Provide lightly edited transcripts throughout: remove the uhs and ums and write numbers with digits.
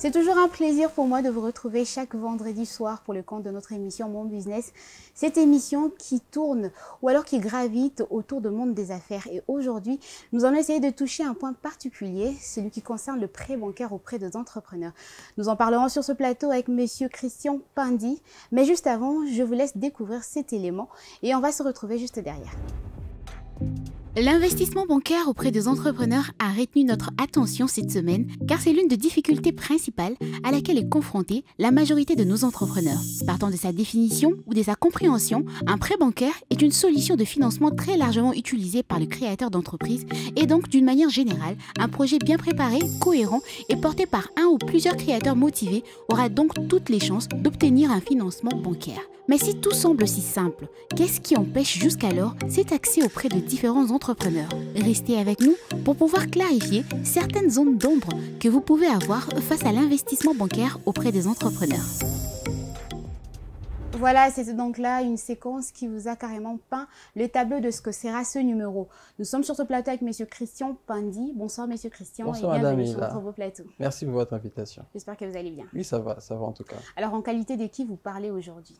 C'est toujours un plaisir pour moi de vous retrouver chaque vendredi soir pour le compte de notre émission Mon Business. Cette émission qui tourne ou alors qui gravite autour du monde des affaires. Et aujourd'hui, nous allons essayer de toucher un point particulier, celui qui concerne le prêt bancaire auprès des entrepreneurs. Nous en parlerons sur ce plateau avec Monsieur Christian Pandy. Mais juste avant, je vous laisse découvrir cet élément et on va se retrouver juste derrière. L'investissement bancaire auprès des entrepreneurs a retenu notre attention cette semaine car c'est l'une des difficultés principales à laquelle est confrontée la majorité de nos entrepreneurs. Partant de sa définition ou de sa compréhension, un prêt bancaire est une solution de financement très largement utilisée par le créateur d'entreprise et donc d'une manière générale, un projet bien préparé, cohérent et porté par un ou plusieurs créateurs motivés aura donc toutes les chances d'obtenir un financement bancaire. Mais si tout semble si simple, qu'est-ce qui empêche jusqu'alors cet accès auprès de différents entrepreneurs? Restez avec nous pour pouvoir clarifier certaines zones d'ombre que vous pouvez avoir face à l'investissement bancaire auprès des entrepreneurs. Voilà, c'est donc là une séquence qui vous a carrément peint le tableau de ce que sera ce numéro. Nous sommes sur ce plateau avec Monsieur Christian Pandy. Bonsoir Monsieur Christian. Bonsoir et bienvenue Madame sur notre plateau. Merci pour votre invitation. J'espère que vous allez bien. Oui, ça va en tout cas. Alors en qualité de qui vous parlez aujourd'hui?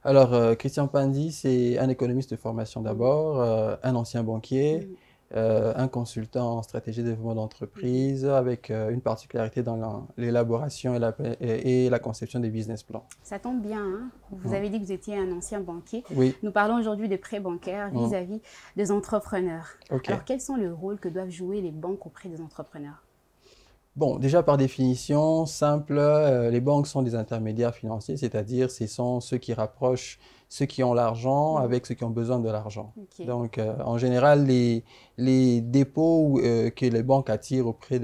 Alors, Christian Pandy, c'est un économiste de formation d'abord, un ancien banquier, un consultant en stratégie de développement d'entreprise avec une particularité dans l'élaboration et la conception des business plans. Ça tombe bien, hein? Vous avez dit que vous étiez un ancien banquier. Oui. Nous parlons aujourd'hui de prêts bancaires vis-à-vis des entrepreneurs. Okay. Alors, quels sont les rôles que doivent jouer les banques auprès des entrepreneurs? Bon, déjà par définition simple, les banques sont des intermédiaires financiers, c'est-à-dire ce sont ceux qui rapprochent ceux qui ont l'argent avec ceux qui ont besoin de l'argent. Okay. Donc, en général, les dépôts que les banques attirent auprès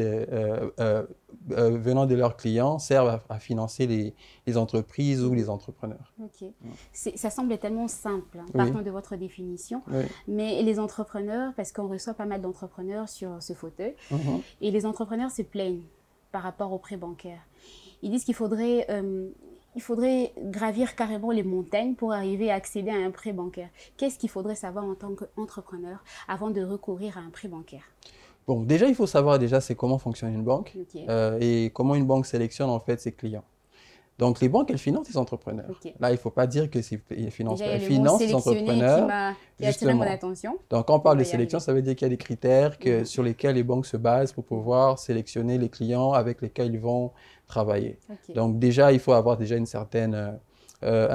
venant de leurs clients servent à financer les entreprises ou les entrepreneurs. Okay. Ça semble tellement simple, hein, partant de votre définition, mais les entrepreneurs, parce qu'on reçoit pas mal d'entrepreneurs sur ce fauteuil, et les entrepreneurs se plaignent par rapport aux prêts bancaires. Ils disent qu'il faudrait gravir carrément les montagnes pour arriver à accéder à un prêt bancaire. Qu'est-ce qu'il faudrait savoir en tant qu'entrepreneur avant de recourir à un prêt bancaire? Bon, déjà, il faut savoir c'est comment fonctionne une banque et comment une banque sélectionne en fait ses clients. Donc, les banques, elles financent les entrepreneurs. Là, il ne faut pas dire que elles financent pas. Elles financent les entrepreneurs. Qui a attiré mon attention. Donc, quand on parle de sélection, ça veut dire qu'il y a des critères sur lesquels les banques se basent pour pouvoir sélectionner les clients avec lesquels ils vont travailler. Donc, déjà, il faut avoir déjà un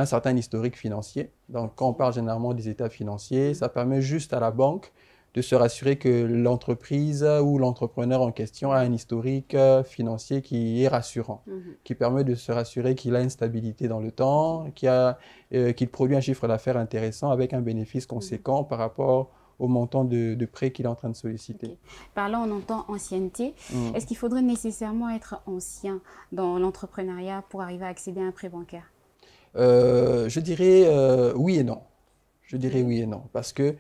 certain historique financier. Donc, quand on parle généralement des états financiers, ça permet juste à la banque de se rassurer que l'entreprise ou l'entrepreneur en question a un historique financier qui est rassurant, qui permet de se rassurer qu'il a une stabilité dans le temps, qu'il produit un chiffre d'affaires intéressant avec un bénéfice conséquent par rapport au montant de prêt qu'il est en train de solliciter. Par là, on entend ancienneté. Est-ce qu'il faudrait nécessairement être ancien dans l'entrepreneuriat pour arriver à accéder à un prêt bancaire? Je dirais oui et non. Je dirais oui et non, parce que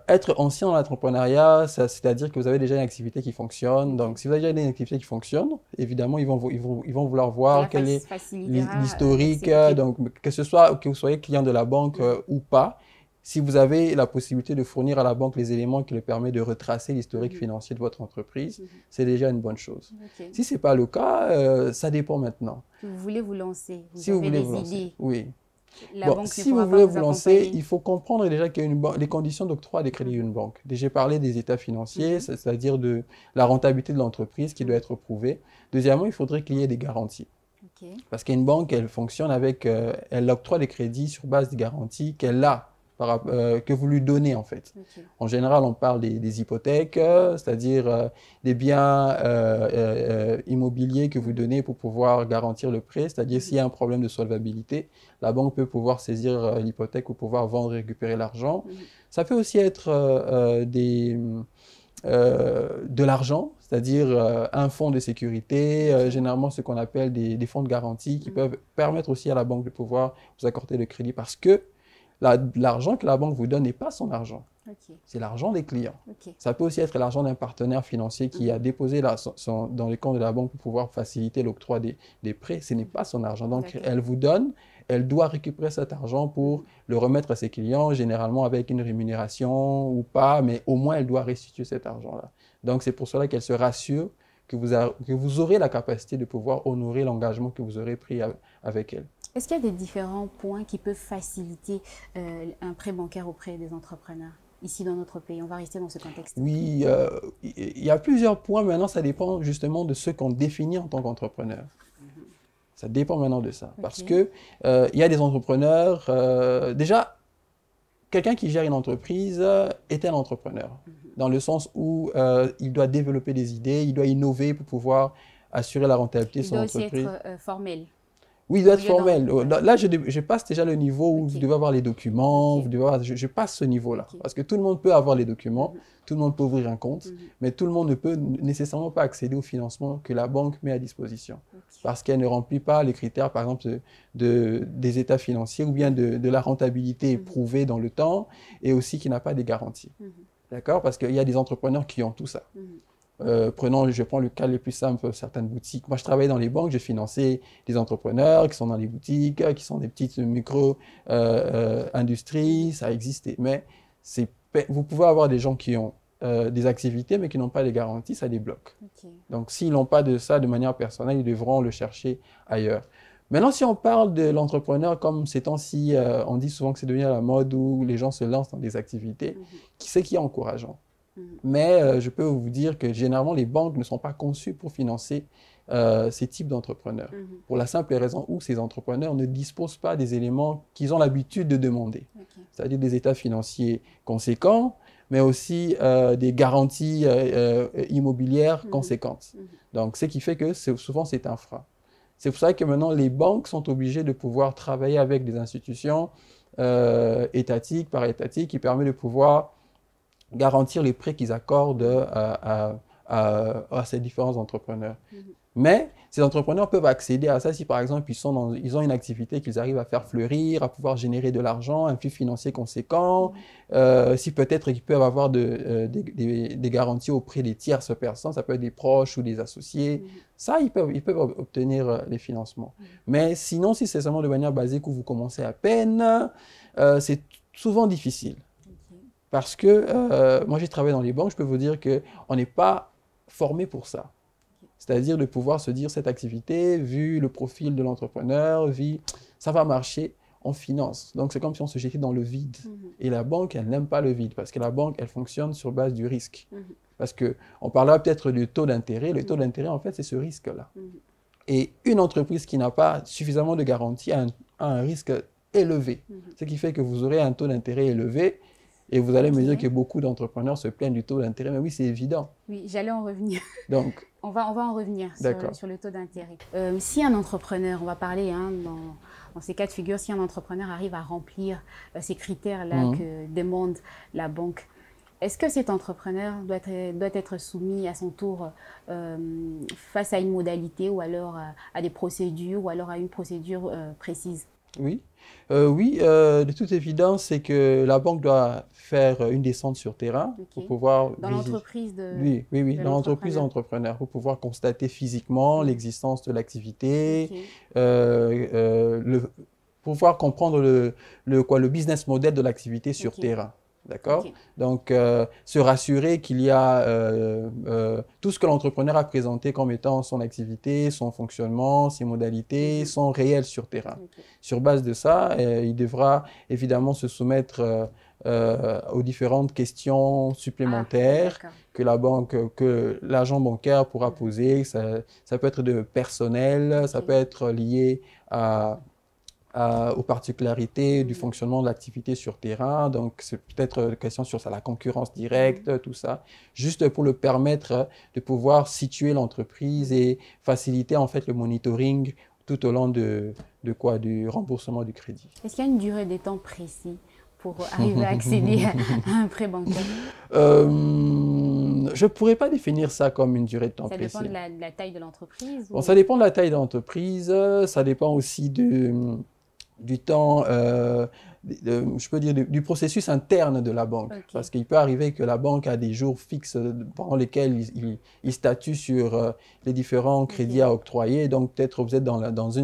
être ancien dans l'entrepreneuriat, c'est-à-dire que vous avez déjà une activité qui fonctionne. Donc, si vous avez déjà une activité qui fonctionne, évidemment, ils vont vouloir voir quel est l'historique. Donc, que vous soyez client de la banque ou pas, si vous avez la possibilité de fournir à la banque les éléments qui lui permettent de retracer l'historique financier de votre entreprise, c'est déjà une bonne chose. Si ce n'est pas le cas, ça dépend maintenant. Vous voulez vous lancer, si vous voulez vous lancer, idées. Oui. Bon, si vous voulez vous lancer, il faut comprendre déjà qu'il y a les conditions d'octroi des crédits d'une banque. Déjà, j'ai parlé des états financiers, c'est-à-dire de la rentabilité de l'entreprise qui doit être prouvée. Deuxièmement, il faudrait qu'il y ait des garanties. Parce qu'une banque, elle fonctionne avec, elle octroie des crédits sur base des garanties qu'elle a, que vous lui donnez en fait. En général, on parle des hypothèques, c'est-à-dire des biens immobiliers que vous donnez pour pouvoir garantir le prêt, c'est-à-dire s'il y a un problème de solvabilité, la banque peut pouvoir saisir l'hypothèque pour pouvoir vendre et récupérer l'argent. Ça peut aussi être de l'argent, c'est-à-dire un fonds de sécurité, généralement ce qu'on appelle des fonds de garantie qui peuvent permettre aussi à la banque de pouvoir vous accorder le crédit parce que l'argent que la banque vous donne n'est pas son argent. C'est l'argent des clients. Ça peut aussi être l'argent d'un partenaire financier qui a déposé dans les comptes de la banque pour pouvoir faciliter l'octroi des prêts. Ce n'est pas son argent. Donc, elle vous donne, elle doit récupérer cet argent pour le remettre à ses clients, généralement avec une rémunération ou pas, mais au moins elle doit restituer cet argent-là. Donc, c'est pour cela qu'elle se rassure que vous aurez la capacité de pouvoir honorer l'engagement que vous aurez pris avec elle. Est-ce qu'il y a des différents points qui peuvent faciliter un prêt bancaire auprès des entrepreneurs ici dans notre pays? On va rester dans ce contexte. Oui, il y a plusieurs points. Maintenant, ça dépend justement de ce qu'on définit en tant qu'entrepreneur. Ça dépend maintenant de ça. Parce que il y a des entrepreneurs... déjà, quelqu'un qui gère une entreprise est un entrepreneur. Dans le sens où il doit développer des idées, il doit innover pour pouvoir assurer la rentabilité de son entreprise. Il doit aussi être formel. Oui, il doit être formel. Là, je passe déjà le niveau où vous devez avoir les documents. Vous devez avoir, je passe ce niveau-là. Parce que tout le monde peut avoir les documents, tout le monde peut ouvrir un compte, mais tout le monde ne peut nécessairement pas accéder au financement que la banque met à disposition. Parce qu'elle ne remplit pas les critères, par exemple, des états financiers ou bien de la rentabilité éprouvée dans le temps et aussi qui n'a pas des garanties. D'accord? Parce qu'il y a des entrepreneurs qui ont tout ça. Je prends le cas le plus simple, certaines boutiques. Moi, je travaillais dans les banques, j'ai financé des entrepreneurs qui sont dans les boutiques, qui sont des petites micro-industries, ça existait. Mais vous pouvez avoir des gens qui ont des activités, mais qui n'ont pas les garanties, ça les bloque. Donc, s'ils n'ont pas de ça de manière personnelle, ils devront le chercher ailleurs. Maintenant, si on parle de l'entrepreneur, comme ces temps-ci, on dit souvent que c'est devenu à la mode où les gens se lancent dans des activités, c'est qui est encourageant. Mais je peux vous dire que généralement, les banques ne sont pas conçues pour financer ces types d'entrepreneurs. Pour la simple raison où ces entrepreneurs ne disposent pas des éléments qu'ils ont l'habitude de demander. C'est-à-dire des états financiers conséquents, mais aussi des garanties immobilières conséquentes. Donc, ce qui fait que souvent, c'est un frein. C'est pour ça que maintenant, les banques sont obligées de pouvoir travailler avec des institutions étatiques, paraétatiques, qui permettent de pouvoir garantir les prêts qu'ils accordent à ces différents entrepreneurs. Mais ces entrepreneurs peuvent accéder à ça si, par exemple, ils ont une activité qu'ils arrivent à faire fleurir, à pouvoir générer de l'argent, un flux financier conséquent, si peut-être ils peuvent avoir des garanties auprès des tierces personnes, ça peut être des proches ou des associés. Ça, ils peuvent obtenir les financements. Mais sinon, si c'est seulement de manière basique où vous commencez à peine, c'est souvent difficile. Parce que moi, j'ai travaillé dans les banques, je peux vous dire qu'on n'est pas formé pour ça. C'est-à-dire de pouvoir se dire, cette activité, vu le profil de l'entrepreneur, ça va marcher, on finance. Donc, c'est comme si on se jetait dans le vide. Et la banque, elle n'aime pas le vide, parce que la banque, elle fonctionne sur base du risque. Parce qu'on parlera peut-être du taux d'intérêt. Le taux d'intérêt, en fait, c'est ce risque-là. Et une entreprise qui n'a pas suffisamment de garantie a un risque élevé. Ce qui fait que vous aurez un taux d'intérêt élevé. Et vous allez me dire que beaucoup d'entrepreneurs se plaignent du taux d'intérêt, mais oui, c'est évident. Oui, j'allais en revenir. Donc, on va en revenir sur le taux d'intérêt. Si un entrepreneur, on va parler dans ces cas de figure, si un entrepreneur arrive à remplir ces critères-là que demande la banque, est-ce que cet entrepreneur doit être soumis à son tour face à une modalité ou alors à des procédures ou alors à une procédure précise? Oui, de toute évidence, c'est que la banque doit faire une descente sur terrain pour pouvoir... Dans l'entreprise de... Oui, dans l'entreprise d'entrepreneur, pour pouvoir constater physiquement l'existence de l'activité, pour pouvoir comprendre le business model de l'activité sur terrain. D'accord? Donc, se rassurer qu'il y a tout ce que l'entrepreneur a présenté comme étant son activité, son fonctionnement, ses modalités sont réelles sur terrain. Sur base de ça, il devra évidemment se soumettre aux différentes questions supplémentaires que l'agent bancaire pourra poser. Ça peut être de personnel, ça peut être lié aux particularités du fonctionnement de l'activité sur terrain. Donc, c'est peut-être une question sur la concurrence directe, tout ça, juste pour le permettre de pouvoir situer l'entreprise et faciliter en fait le monitoring tout au long du remboursement du crédit. Est-ce qu'il y a une durée de temps précis pour arriver à accéder à un prêt bancaire? Je ne pourrais pas définir ça comme une durée de temps précis. Ça dépend de la taille de l'entreprise? Bon, ça dépend de la taille de l'entreprise, ça dépend aussi du temps je peux dire, du processus interne de la banque. Ok. Parce qu'il peut arriver que la banque a des jours fixes pendant lesquels il statue sur les différents crédits à octroyer. Donc, peut-être vous êtes dans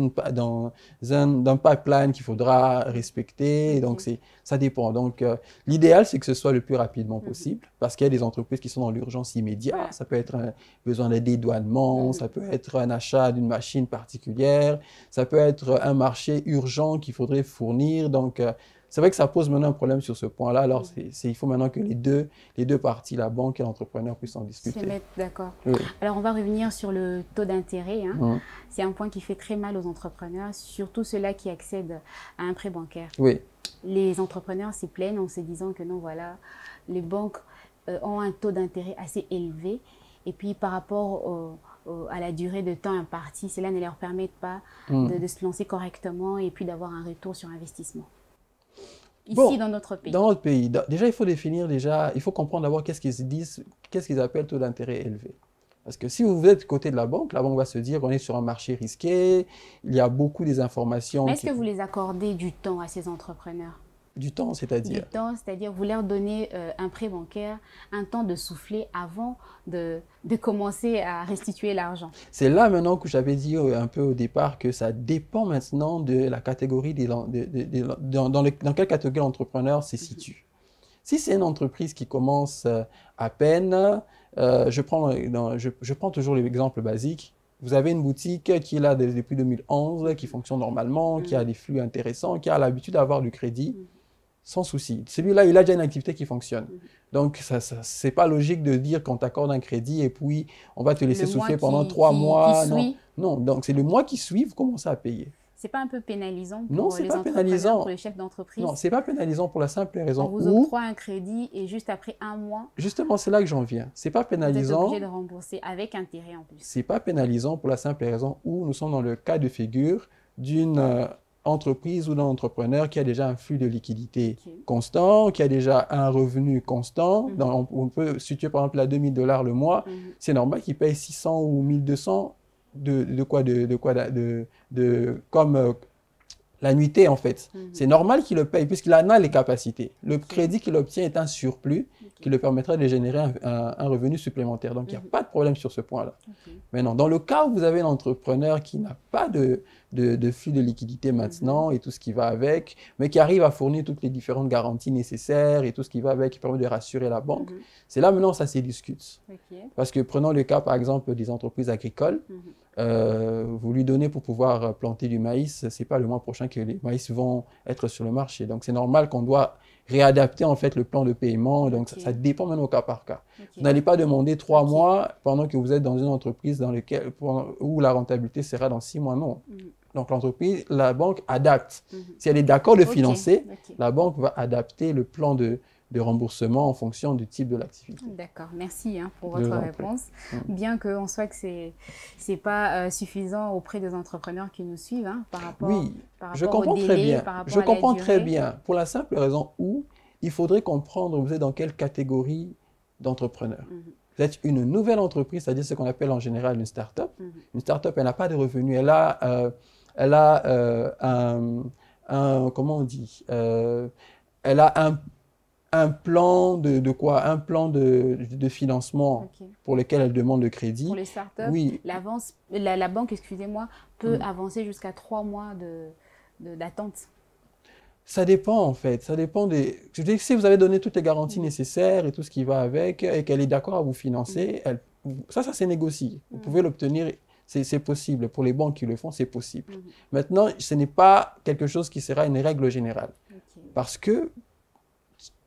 un pipeline qu'il faudra respecter. Ok. Donc, ça dépend. Donc, l'idéal, c'est que ce soit le plus rapidement possible parce qu'il y a des entreprises qui sont dans l'urgence immédiate. Voilà. Ça peut être un besoin de dédouanement, ça peut être un achat d'une machine particulière, ça peut être un marché urgent qu'il faudrait fournir. Donc, c'est vrai que ça pose maintenant un problème sur ce point-là. Alors, il faut maintenant que les deux parties, la banque et l'entrepreneur, puissent en discuter. Se mettre d'accord. Oui. Alors, on va revenir sur le taux d'intérêt. Hein. Mhm. C'est un point qui fait très mal aux entrepreneurs, surtout ceux-là qui accèdent à un prêt bancaire. Oui. Les entrepreneurs s'y plaignent en se disant que non, voilà, les banques ont un taux d'intérêt assez élevé. Et puis, par rapport à la durée de temps impartie, cela ne leur permet pas de se lancer correctement et puis d'avoir un retour sur investissement. Ici, dans notre pays. Dans notre pays, déjà, il faut comprendre d'abord qu'est-ce qu'ils appellent taux d'intérêt élevé. Parce que si vous êtes du côté de la banque va se dire qu'on est sur un marché risqué, il y a beaucoup des informations. Mais est-ce que vous les accordez du temps à ces entrepreneurs? Du temps, c'est-à-dire? Du temps, c'est-à-dire vous leur donnez un prêt bancaire, un temps de souffler avant de commencer à restituer l'argent. C'est là maintenant que j'avais dit un peu au départ que ça dépend maintenant de la catégorie, dans quelle catégorie l'entrepreneur se situe. Si c'est une entreprise qui commence à peine, je prends toujours l'exemple basique. Vous avez une boutique qui est là depuis 2011, qui fonctionne normalement, qui a des flux intéressants, qui a l'habitude d'avoir du crédit. Sans souci. Celui-là, il a déjà une activité qui fonctionne. Donc, ce n'est pas logique de dire qu'on t'accorde un crédit et puis on va te laisser souffler pendant 3 mois. Non, donc c'est le mois qui suit, vous commencez à payer. C'est pas un peu pénalisant pour non, les entrepreneurs, pour les chefs d'entreprise? Non, c'est pas pénalisant pour la simple raison où... On vous octroie un crédit et juste après un mois... Justement, c'est là que j'en viens. C'est pas pénalisant... Vous êtes obligé de rembourser avec intérêt en plus. C'est pas pénalisant pour la simple raison où nous sommes dans le cas de figure d'une... entreprise ou d'un entrepreneur qui a déjà un flux de liquidité constant, qui a déjà un revenu constant. On peut situer par exemple à $2000 le mois. C'est normal qu'il paye 600 ou 1200 comme l'annuité en fait. C'est normal qu'il le paye puisqu'il en a les capacités. Le crédit qu'il obtient est un surplus qui le permettra de générer un revenu supplémentaire. Donc, il n'y a pas de problème sur ce point-là. Maintenant, dans le cas où vous avez un entrepreneur qui n'a pas de flux de liquidité maintenant et tout ce qui va avec, mais qui arrive à fournir toutes les différentes garanties nécessaires et tout ce qui va avec, qui permet de rassurer la banque, c'est là maintenant ça se discute. Parce que prenons le cas par exemple des entreprises agricoles, vous lui donnez pour pouvoir planter du maïs, ce n'est pas le mois prochain que les maïs vont être sur le marché. Donc c'est normal qu'on doit réadapter en fait le plan de paiement, donc ça dépend maintenant au cas par cas. Vous n'allez pas demander 3 mois pendant que vous êtes dans une entreprise où la rentabilité sera dans 6 mois, non. Donc l'entreprise, la banque adapte. Si elle est d'accord de financer, la banque va adapter le plan de remboursement en fonction du type de l'activité. D'accord, merci pour votre réponse. Bien qu'on soit que ce n'est pas suffisant auprès des entrepreneurs qui nous suivent par rapport, je comprends très bien. Je comprends très bien. Pour la simple raison où il faudrait comprendre vous êtes dans quelle catégorie d'entrepreneur. Vous êtes une nouvelle entreprise, c'est-à-dire ce qu'on appelle en général une start-up. Une start-up, elle n'a pas de revenus. Elle a comment on dit elle a un plan un plan de financement pour lequel elle demande le crédit. Pour les startups, la banque, excusez-moi, peut avancer jusqu'à 3 mois d'attente. Ça dépend en fait, ça dépend des... Je dis que si vous avez donné toutes les garanties nécessaires et tout ce qui va avec et qu'elle est d'accord à vous financer, ça c'est négocié. Vous pouvez l'obtenir, c'est possible. Pour les banques qui le font, c'est possible. Maintenant, ce n'est pas quelque chose qui sera une règle générale. Parce que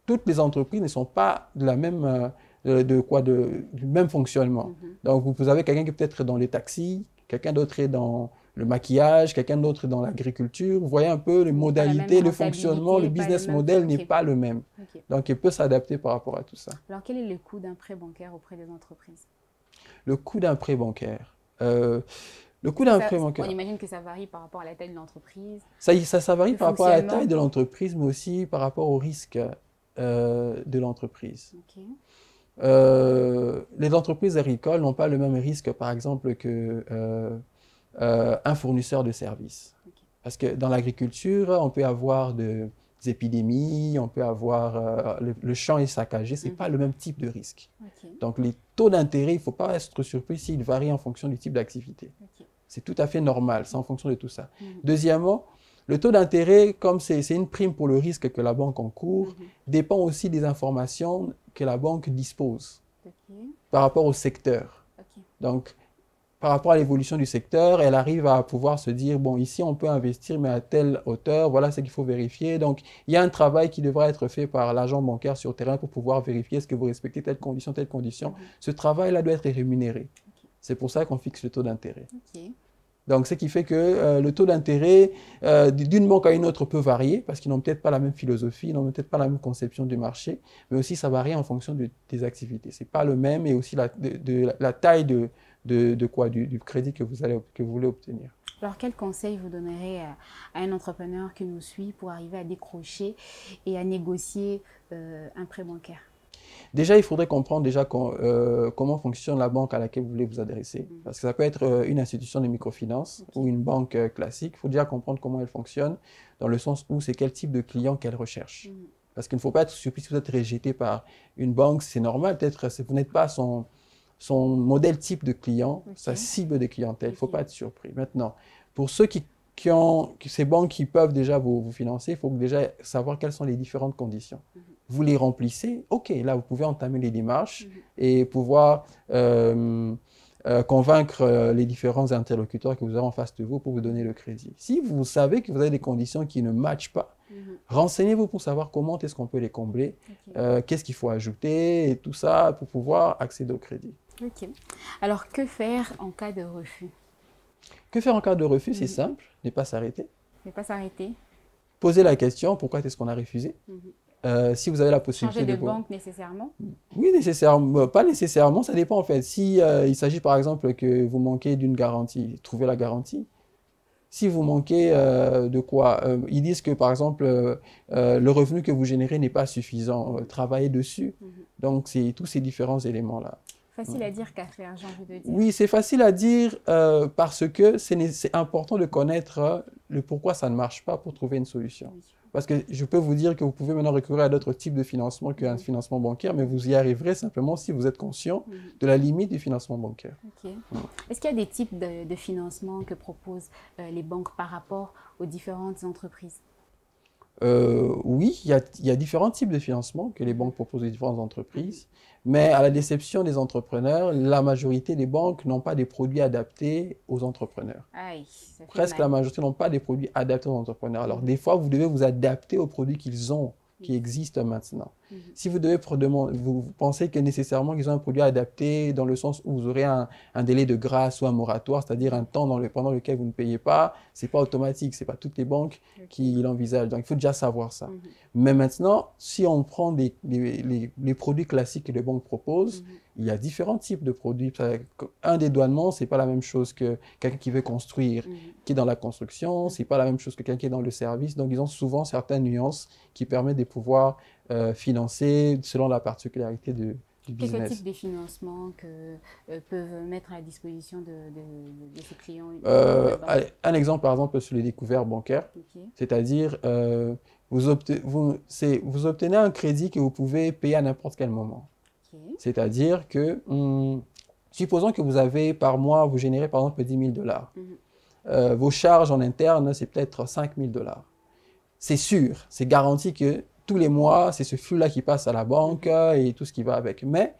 toutes les entreprises ne sont pas de la même, du même fonctionnement. Donc, vous avez quelqu'un qui est peut-être dans les taxis, quelqu'un d'autre est dans le maquillage, quelqu'un d'autre est dans l'agriculture. Vous voyez un peu les modalités, le fonctionnement, le business model n'est pas le même. Donc, il peut s'adapter par rapport à tout ça. Alors, quel est le coût d'un prêt bancaire auprès des entreprises? Le coût d'un prêt bancaire. Le coût d'un prêt bancaire. On imagine que ça varie par rapport à la taille de l'entreprise. Ça varie par rapport à la taille de l'entreprise, mais aussi par rapport au risque de l'entreprise. Les entreprises agricoles n'ont pas le même risque, par exemple, qu'un fournisseur de services. Parce que dans l'agriculture, on peut avoir épidémies, on peut avoir le champ est saccagé, ce n'est pas le même type de risque. Okay. Donc les taux d'intérêt, il ne faut pas être surpris s'ils varient en fonction du type d'activité. Okay. C'est tout à fait normal, c'est en fonction de tout ça. Deuxièmement, le taux d'intérêt, comme c'est une prime pour le risque que la banque encourt, dépend aussi des informations que la banque dispose par rapport au secteur. Donc, par rapport à l'évolution du secteur, elle arrive à pouvoir se dire, bon, ici, on peut investir, mais à telle hauteur, voilà ce qu'il faut vérifier. Donc, il y a un travail qui devra être fait par l'agent bancaire sur le terrain pour pouvoir vérifier est-ce que vous respectez telle condition, telle condition. Ce travail-là doit être rémunéré. C'est pour ça qu'on fixe le taux d'intérêt. Donc, ce qui fait que le taux d'intérêt d'une banque à une autre peut varier parce qu'ils n'ont peut-être pas la même philosophie, ils n'ont peut-être pas la même conception du marché, mais aussi ça varie en fonction des activités. Ce n'est pas le même et aussi la taille du crédit que vous voulez obtenir. Alors, quel conseil vous donnerez à un entrepreneur qui nous suit pour arriver à décrocher et à négocier un prêt bancaire? Déjà, il faudrait comprendre déjà comment fonctionne la banque à laquelle vous voulez vous adresser. Parce que ça peut être une institution de microfinance ou une banque classique. Il faut déjà comprendre comment elle fonctionne, dans le sens où c'est quel type de client qu'elle recherche. Parce qu'il ne faut pas être surpris si vous êtes rejeté par une banque, c'est normal. Peut-être que vous n'êtes pas son modèle type de client, sa cible de clientèle. Il ne faut pas être surpris. Maintenant, pour ceux qui ont ces banques qui peuvent déjà vous financer, il faut déjà savoir quelles sont les différentes conditions. Vous les remplissez, ok, là vous pouvez entamer les démarches et pouvoir convaincre les différents interlocuteurs que vous avez en face de vous pour vous donner le crédit. Si vous savez que vous avez des conditions qui ne matchent pas, renseignez-vous pour savoir comment est-ce qu'on peut les combler, qu'est-ce qu'il faut ajouter et tout ça pour pouvoir accéder au crédit. Ok. Alors que faire en cas de refus? Que faire en cas de refus? C'est simple, ne pas s'arrêter. Ne pas s'arrêter. Poser la question, pourquoi est-ce qu'on a refusé? Si vous avez la possibilité changer de banque nécessairement? Oui, nécessairement. Pas nécessairement, ça dépend en fait. Si il s'agit par exemple que vous manquez d'une garantie, trouvez la garantie. Si vous manquez de quoi, ils disent que par exemple le revenu que vous générez n'est pas suffisant, travaillez dessus. Donc c'est tous ces différents éléments-là. Facile à dire qu'à faire, j'ai envie de dire. Oui, c'est facile à dire parce que c'est important de connaître le pourquoi ça ne marche pas pour trouver une solution. Parce que je peux vous dire que vous pouvez maintenant recourir à d'autres types de financement qu'un financement bancaire, mais vous y arriverez simplement si vous êtes conscient de la limite du financement bancaire. Est-ce qu'il y a des types de financement que proposent les banques par rapport aux différentes entreprises? Oui, il y a différents types de financement que les banques proposent aux différentes entreprises, mais à la déception des entrepreneurs, la majorité des banques n'ont pas des produits adaptés aux entrepreneurs. Aïe, Presque la majorité n'ont pas des produits adaptés aux entrepreneurs. Alors, des fois, vous devez vous adapter aux produits qu'ils ont, qui existent maintenant. Si vous devez vous pensez que nécessairement qu'ils ont un produit adapté dans le sens où vous aurez un délai de grâce ou un moratoire, c'est-à-dire un temps pendant lequel vous ne payez pas, ce n'est pas automatique, ce n'est pas toutes les banques qui l'envisagent. Donc, il faut déjà savoir ça. Mais maintenant, si on prend les produits classiques que les banques proposent, il y a différents types de produits. Un dédouanement, ce n'est pas la même chose que quelqu'un qui veut construire, qui est dans la construction, ce n'est pas la même chose que quelqu'un qui est dans le service. Donc, ils ont souvent certaines nuances qui permettent de pouvoir financer selon la particularité du business. Quel type de financement que peuvent mettre à la disposition de ces clients? Un exemple, par exemple, sur les découvertes bancaires, c'est-à-dire vous obtenez un crédit que vous pouvez payer à n'importe quel moment. C'est-à-dire que, supposons que vous avez par mois, vous générez par exemple 10 000 $. Vos charges en interne, c'est peut-être 5 000 $. C'est sûr, c'est garanti que tous les mois, c'est ce flux-là qui passe à la banque et tout ce qui va avec. Mais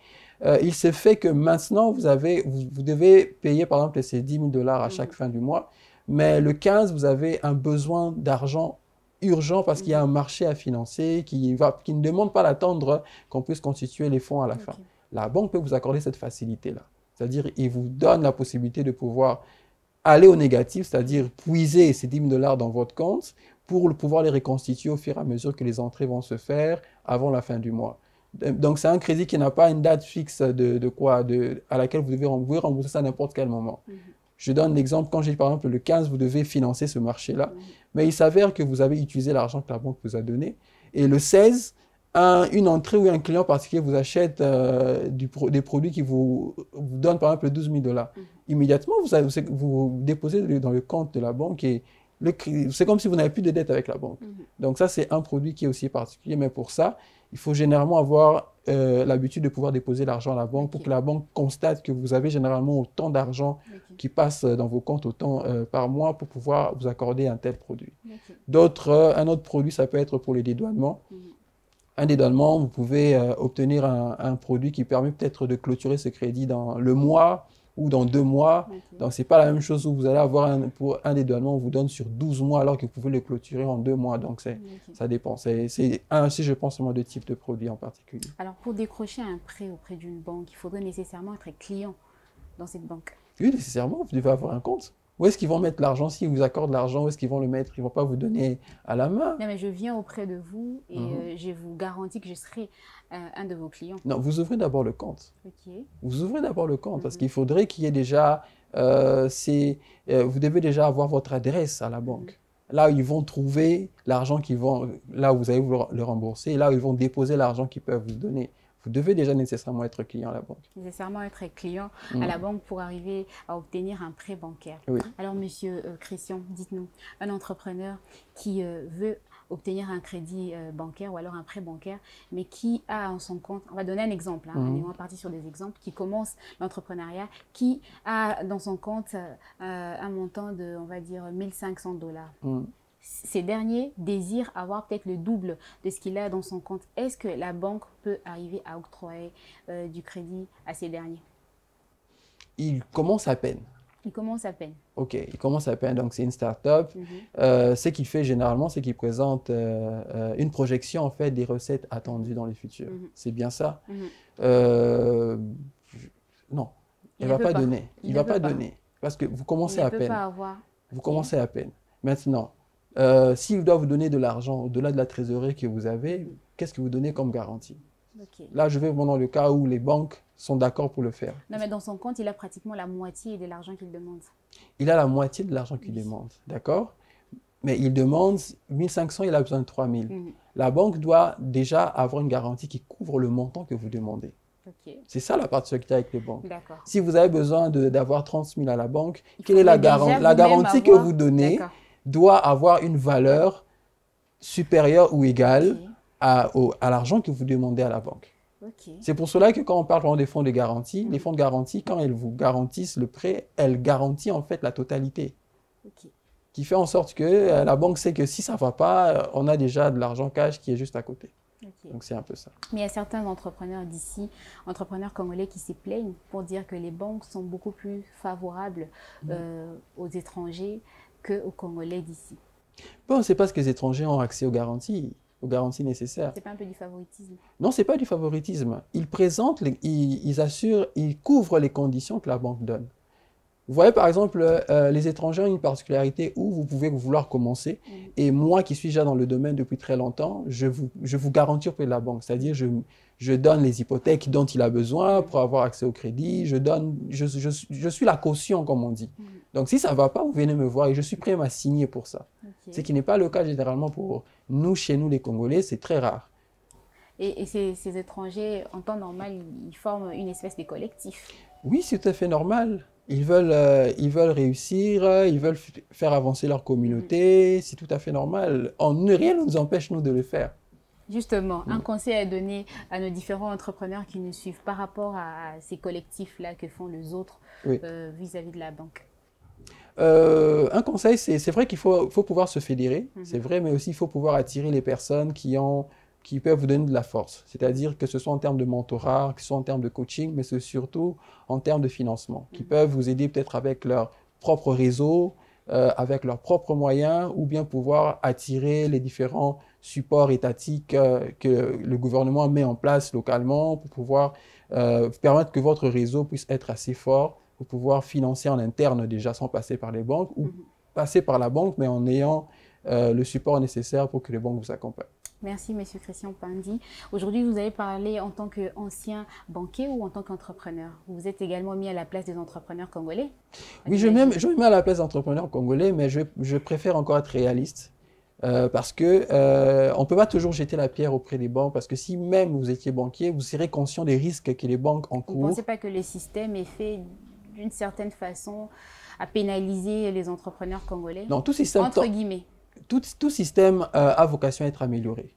il se fait que maintenant, vous devez payer par exemple ces 10 000 $ à chaque fin du mois. Mais le 15, vous avez un besoin d'argent urgent parce qu'il y a un marché à financer qui ne demande pas d'attendre qu'on puisse constituer les fonds à la fin. La banque peut vous accorder cette facilité-là. C'est-à-dire, il vous donne la possibilité de pouvoir aller au négatif, c'est-à-dire puiser ces 10 000 $ dans votre compte pour pouvoir les reconstituer au fur et à mesure que les entrées vont se faire avant la fin du mois. Donc, c'est un crédit qui n'a pas une date fixe à laquelle vous devez rembourser ça à n'importe quel moment. Je donne l'exemple, quand j'ai par exemple le 15, vous devez financer ce marché-là, mais il s'avère que vous avez utilisé l'argent que la banque vous a donné, et le 16, une entrée ou un client particulier vous achète des produits qui vous donnent par exemple 12 000 $. Immédiatement, vous déposez dans le compte de la banque et C'est comme si vous n'avez plus de dette avec la banque. Donc ça, c'est un produit qui est aussi particulier. Mais pour ça, il faut généralement avoir l'habitude de pouvoir déposer l'argent à la banque pour que la banque constate que vous avez généralement autant d'argent qui passe dans vos comptes, autant par mois pour pouvoir vous accorder un tel produit. Un autre produit, ça peut être pour les dédouanements. Un dédouanement, vous pouvez obtenir un produit qui permet peut-être de clôturer ce crédit dans le mois ou dans 2 mois. Donc, ce n'est pas la même chose où vous allez avoir pour un dédouanement, on vous donne sur 12 mois alors que vous pouvez le clôturer en 2 mois. Donc, ça dépend. C'est ainsi, je pense, seulement de type de produit en particulier. Alors, pour décrocher un prêt auprès d'une banque, il faudrait nécessairement être client dans cette banque. Oui, nécessairement, vous devez avoir un compte. Où est-ce qu'ils vont mettre l'argent? S'ils vous accordent l'argent, où est-ce qu'ils vont le mettre? Ils ne vont pas vous donner à la main. Non, mais je viens auprès de vous et je vous garantis que je serai un de vos clients. Non, vous ouvrez d'abord le compte. Vous ouvrez d'abord le compte parce qu'il faudrait qu'il y ait déjà... vous devez déjà avoir votre adresse à la banque. Là où ils vont trouver l'argent là où vous allez vous le rembourser, là où ils vont déposer l'argent qu'ils peuvent vous donner. Vous devez déjà nécessairement être client à la banque. Nécessairement être client à la banque pour arriver à obtenir un prêt bancaire. Oui. Alors, monsieur Christian, dites-nous, un entrepreneur qui veut obtenir un crédit bancaire ou alors un prêt bancaire, mais qui a en son compte, on va donner un exemple, on va partir sur des exemples, qui commence l'entrepreneuriat, qui a dans son compte un montant de, on va dire, $1500. Ces derniers désirent avoir peut-être le double de ce qu'il a dans son compte. Est-ce que la banque peut arriver à octroyer du crédit à ces derniers? Il commence à peine. Il commence à peine. Ok, il commence à peine. Donc, c'est une start-up. Ce qu'il fait généralement, c'est qu'il présente une projection en fait des recettes attendues dans le futur. C'est bien ça. Non, il ne va pas donner. Il ne va pas donner. Parce que vous commencez à peine. Vous commencez à peine. Maintenant, s'il doit vous donner de l'argent au-delà de la trésorerie que vous avez, qu'est-ce que vous donnez comme garantie? Là, je vais dans le cas où les banques sont d'accord pour le faire. Non, mais dans son compte, il a pratiquement la moitié de l'argent qu'il demande. Il a la moitié de l'argent qu'il demande, d'accord? Mais il demande 1500, il a besoin de 3000. La banque doit déjà avoir une garantie qui couvre le montant que vous demandez. C'est ça la particularité avec les banques. Si vous avez besoin d'avoir 30 000 à la banque, quelle est la garantie que vous donnez doit avoir une valeur supérieure ou égale à l'argent que vous demandez à la banque. C'est pour cela que quand on parle des fonds de garantie, les fonds de garantie, quand elles vous garantissent le prêt, elles garantissent en fait la totalité. Qui fait en sorte que la banque sait que si ça ne va pas, on a déjà de l'argent cash qui est juste à côté. Donc c'est un peu ça. Mais il y a certains entrepreneurs d'ici, entrepreneurs congolais qui se plaignent pour dire que les banques sont beaucoup plus favorables aux étrangers qu'aux Congolais d'ici. Bon, c'est parce que les étrangers ont accès aux garanties nécessaires. C'est pas un peu du favoritisme? Non, c'est pas du favoritisme. Ils présentent, ils assurent, ils couvrent les conditions que la banque donne. Vous voyez, par exemple, les étrangers ont une particularité où vous pouvez vouloir commencer. Et moi, qui suis déjà dans le domaine depuis très longtemps, je vous garantis auprès de la banque. C'est-à-dire, je donne les hypothèques dont il a besoin pour avoir accès au crédit. Je suis la caution, comme on dit. Donc, si ça ne va pas, vous venez me voir et je suis prêt à signer pour ça. Ce qui n'est pas le cas généralement pour nous, chez nous, les Congolais, c'est très rare. Et ces étrangers, en temps normal, ils forment une espèce de collectif? Oui, c'est tout à fait normal. Ils veulent réussir, ils veulent faire avancer leur communauté, c'est tout à fait normal. Rien ne nous empêche, nous, de le faire. Justement, un conseil à donner à nos différents entrepreneurs qui nous suivent par rapport à ces collectifs-là que font les autres vis-à-vis de la banque? Un conseil, c'est vrai qu'il faut pouvoir se fédérer, c'est vrai, mais aussi il faut pouvoir attirer les personnes qui peuvent vous donner de la force. C'est-à-dire que ce soit en termes de mentorat, que ce soit en termes de coaching, mais c'est surtout en termes de financement, qui peuvent vous aider peut-être avec leur propre réseau, avec leurs propres moyens, ou bien pouvoir attirer les différents supports étatiques que le gouvernement met en place localement pour pouvoir permettre que votre réseau puisse être assez fort pour pouvoir financer en interne déjà sans passer par les banques, ou passer par la banque, mais en ayant le support nécessaire pour que les banques vous accompagnent. Merci, Monsieur Christian Pandi. Aujourd'hui, vous avez parlé en tant qu'ancien banquier ou en tant qu'entrepreneur. Vous vous êtes également mis à la place des entrepreneurs congolais? Oui, je me mets à la place des entrepreneurs congolais, mais je préfère encore être réaliste. Parce que on ne peut pas toujours jeter la pierre auprès des banques, parce que si même vous étiez banquier, vous serez conscient des risques que les banques encourent. Vous ne pensez pas que le système est fait d'une certaine façon à pénaliser les entrepreneurs congolais? Non, tout système, entre guillemets. Tout système a vocation à être amélioré.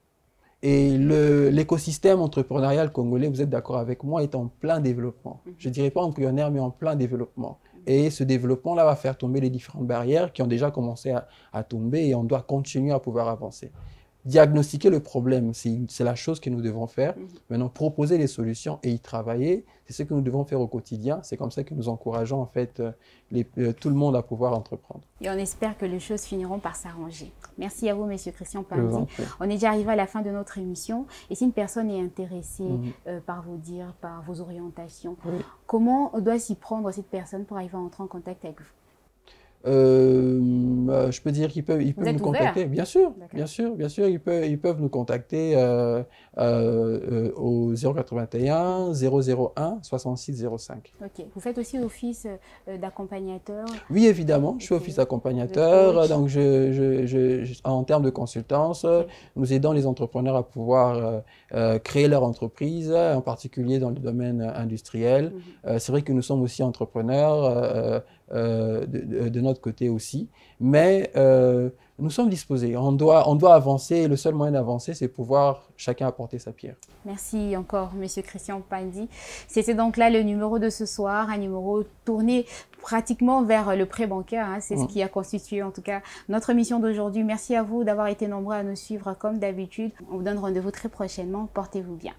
Et l'écosystème entrepreneurial congolais, vous êtes d'accord avec moi, est en plein développement. Je ne dirais pas embryonnaire, mais en plein développement. Et ce développement-là va faire tomber les différentes barrières qui ont déjà commencé à tomber, et on doit continuer à pouvoir avancer. Diagnostiquer le problème, c'est la chose que nous devons faire. Maintenant, proposer les solutions et y travailler, c'est ce que nous devons faire au quotidien. C'est comme ça que nous encourageons en fait tout le monde à pouvoir entreprendre. Et on espère que les choses finiront par s'arranger. Merci à vous, Monsieur Christian Pandi. On est déjà arrivé à la fin de notre émission. Et si une personne est intéressée par vos dires, par vos orientations, comment doit s'y prendre cette personne pour arriver à entrer en contact avec vous? Je peux dire qu'ils peuvent nous contacter. Bien sûr, ils peuvent nous contacter au 081 001 66 05. Ok. Vous faites aussi office d'accompagnateur? Oui, évidemment, je fais office d'accompagnateur. Donc, en termes de consultance, nous aidons les entrepreneurs à pouvoir créer leur entreprise, en particulier dans le domaine industriel. C'est vrai que nous sommes aussi entrepreneurs de notre côté aussi, mais nous sommes disposés. On doit avancer. Le seul moyen d'avancer, c'est pouvoir chacun apporter sa pierre. Merci encore, Monsieur Christian Pandi. C'était donc là le numéro de ce soir, un numéro tourné pratiquement vers le prêt bancaire. Hein. C'est ce qui a constitué en tout cas notre émission d'aujourd'hui. Merci à vous d'avoir été nombreux à nous suivre comme d'habitude. On vous donne rendez-vous très prochainement. Portez-vous bien.